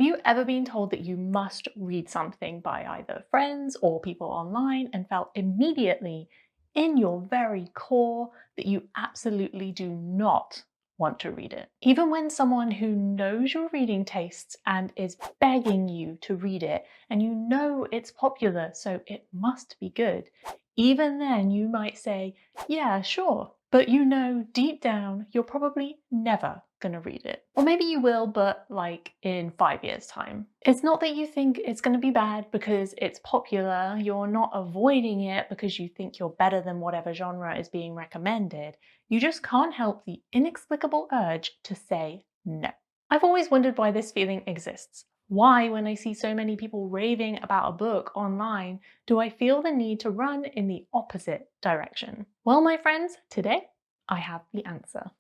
Have you ever been told that you must read something by either friends or people online and felt immediately in your very core that you absolutely do not want to read it? Even when someone who knows your reading tastes and is begging you to read it, and you know it's popular, so it must be good, even then you might say, yeah, sure. But you know deep down you're probably never gonna read it. Or maybe you will, but like in 5 years' time. It's not that you think it's gonna be bad because it's popular, you're not avoiding it because you think you're better than whatever genre is being recommended. You just can't help the inexplicable urge to say no. I've always wondered why this feeling exists. Why, when I see so many people raving about a book online, do I feel the need to run in the opposite direction? Well, my friends, today I have the answer.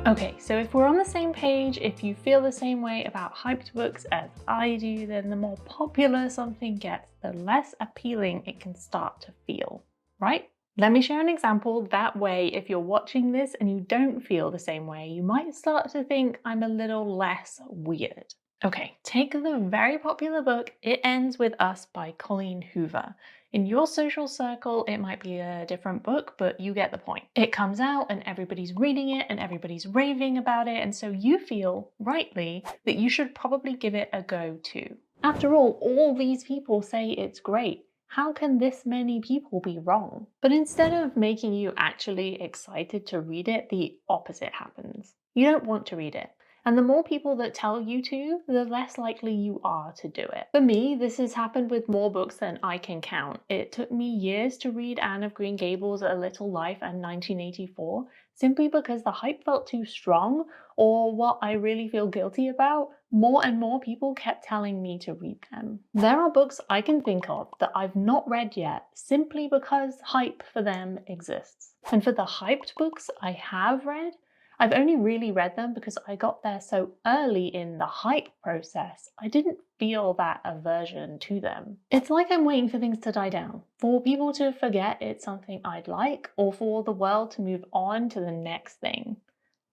Okay, so if we're on the same page, if you feel the same way about hyped books as I do, then the more popular something gets, the less appealing it can start to feel, right? Let me share an example. That way, if you're watching this and you don't feel the same way, you might start to think I'm a little less weird. Okay, take the very popular book It Ends With Us by Colleen Hoover. In your social circle, it might be a different book, but you get the point. It comes out and everybody's reading it and everybody's raving about it, and so you feel, rightly, that you should probably give it a go too. After all these people say it's great. How can this many people be wrong? But instead of making you actually excited to read it, the opposite happens. You don't want to read it. And the more people that tell you to, the less likely you are to do it. For me, this has happened with more books than I can count. It took me years to read Anne of Green Gables, A Little Life, and 1984, simply because the hype felt too strong, or what I really feel guilty about, more and more people kept telling me to read them. There are books I can think of that I've not read yet, simply because hype for them exists. And for the hyped books I have read, I've only really read them because I got there so early in the hype process, I didn't feel that aversion to them. It's like I'm waiting for things to die down, for people to forget it's something I'd like, or for the world to move on to the next thing.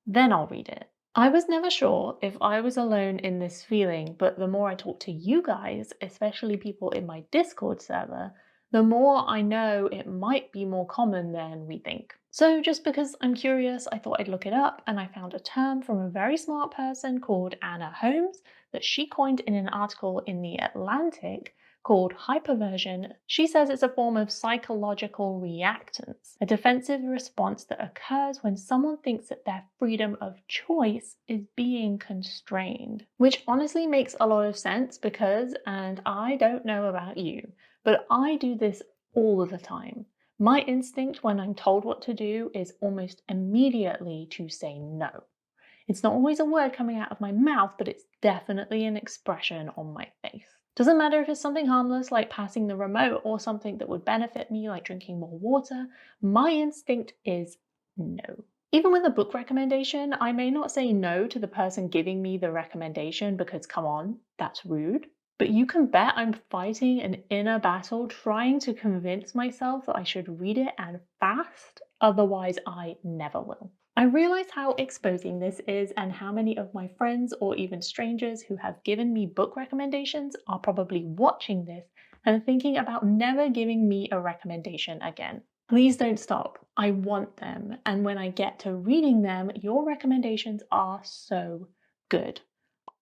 Then I'll read it. I was never sure if I was alone in this feeling, but the more I talk to you guys, especially people in my Discord server, the more I know it might be more common than we think. So just because I'm curious, I thought I'd look it up, and I found a term from a very smart person called Anna Holmes that she coined in an article in The Atlantic called hyperversion. She says it's a form of psychological reactance, a defensive response that occurs when someone thinks that their freedom of choice is being constrained. Which honestly makes a lot of sense because, and I don't know about you, but I do this all the time. My instinct when I'm told what to do is almost immediately to say no. It's not always a word coming out of my mouth, but it's definitely an expression on my face. Doesn't matter if it's something harmless like passing the remote or something that would benefit me like drinking more water, my instinct is no. Even with a book recommendation, I may not say no to the person giving me the recommendation because, come on, that's rude. But you can bet I'm fighting an inner battle trying to convince myself that I should read it and fast, otherwise I never will. I realize how exposing this is and how many of my friends or even strangers who have given me book recommendations are probably watching this and thinking about never giving me a recommendation again. Please don't stop. I want them, and when I get to reading them, your recommendations are so good.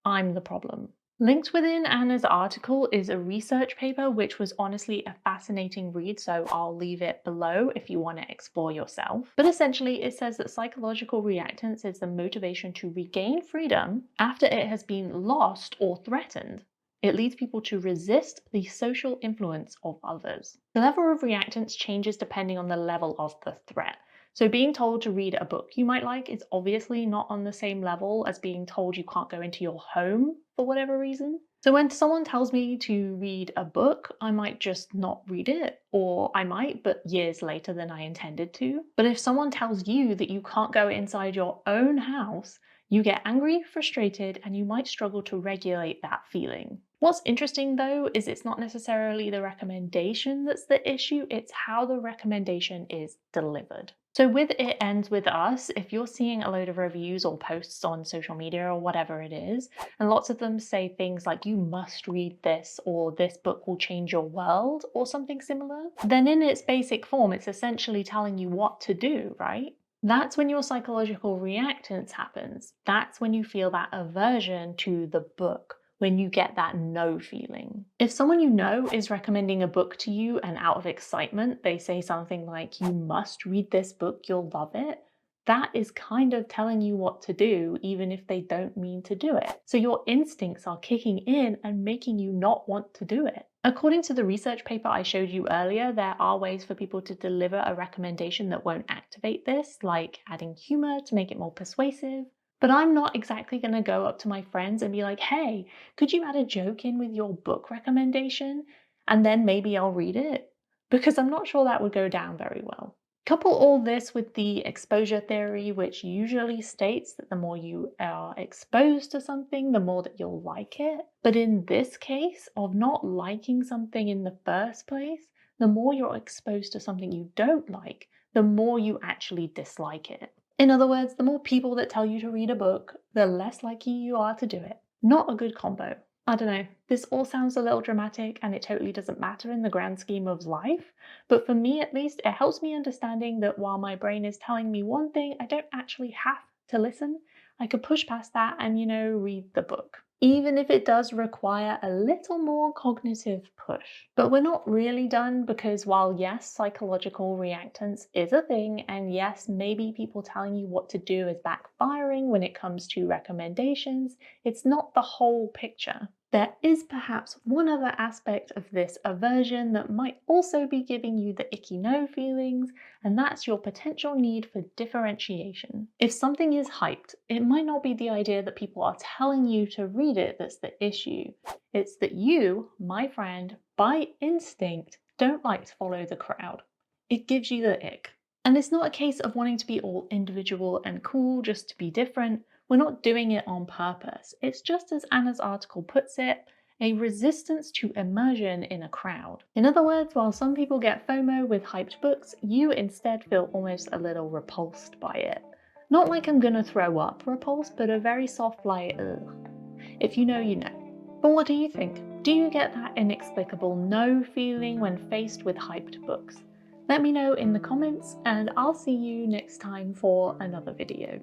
I'm the problem. Linked within Anna's article is a research paper which was honestly a fascinating read, so I'll leave it below if you want to explore yourself. But essentially it says that psychological reactance is the motivation to regain freedom after it has been lost or threatened. It leads people to resist the social influence of others. The level of reactance changes depending on the level of the threat. So being told to read a book you might like is obviously not on the same level as being told you can't go into your home for whatever reason. So when someone tells me to read a book, I might just not read it, or I might, but years later than I intended to. But if someone tells you that you can't go inside your own house, You get angry, frustrated, and you might struggle to regulate that feeling. What's interesting though is it's not necessarily the recommendation that's the issue, it's how the recommendation is delivered. So with It Ends With Us, if you're seeing a load of reviews or posts on social media or whatever it is, and lots of them say things like you must read this or this book will change your world or something similar, then in its basic form, it's essentially telling you what to do, right? That's when your psychological reactance happens. That's when you feel that aversion to the book, when you get that no feeling. If someone you know is recommending a book to you and out of excitement, they say something like, you must read this book, you'll love it, that is kind of telling you what to do, even if they don't mean to do it. So your instincts are kicking in and making you not want to do it. According to the research paper I showed you earlier, there are ways for people to deliver a recommendation that won't activate this, like adding humor to make it more persuasive. But I'm not exactly going to go up to my friends and be like, hey, could you add a joke in with your book recommendation? And then maybe I'll read it? Because I'm not sure that would go down very well. Couple all this with the exposure theory, which usually states that the more you are exposed to something, the more that you'll like it. But in this case of not liking something in the first place, the more you're exposed to something you don't like, the more you actually dislike it. In other words, the more people that tell you to read a book, the less likely you are to do it. Not a good combo. I don't know, this all sounds a little dramatic and it totally doesn't matter in the grand scheme of life, but for me at least, it helps me understanding that while my brain is telling me one thing, I don't actually have to listen. I could push past that and, read the book. Even if it does require a little more cognitive push. But we're not really done because while yes, psychological reactance is a thing, and yes, maybe people telling you what to do is backfiring when it comes to recommendations, it's not the whole picture. There is perhaps one other aspect of this aversion that might also be giving you the icky no feelings, and that's your potential need for differentiation. If something is hyped, it might not be the idea that people are telling you to read it that's the issue. It's that you, my friend, by instinct, don't like to follow the crowd. It gives you the ick. And it's not a case of wanting to be all individual and cool just to be different. We're not doing it on purpose. It's just as Anna's article puts it, a resistance to immersion in a crowd. In other words, while some people get FOMO with hyped books, you instead feel almost a little repulsed by it. Not like I'm gonna throw up repulsed, but a very soft like, ugh. If you know, you know. But what do you think? Do you get that inexplicable no feeling when faced with hyped books? Let me know in the comments, and I'll see you next time for another video.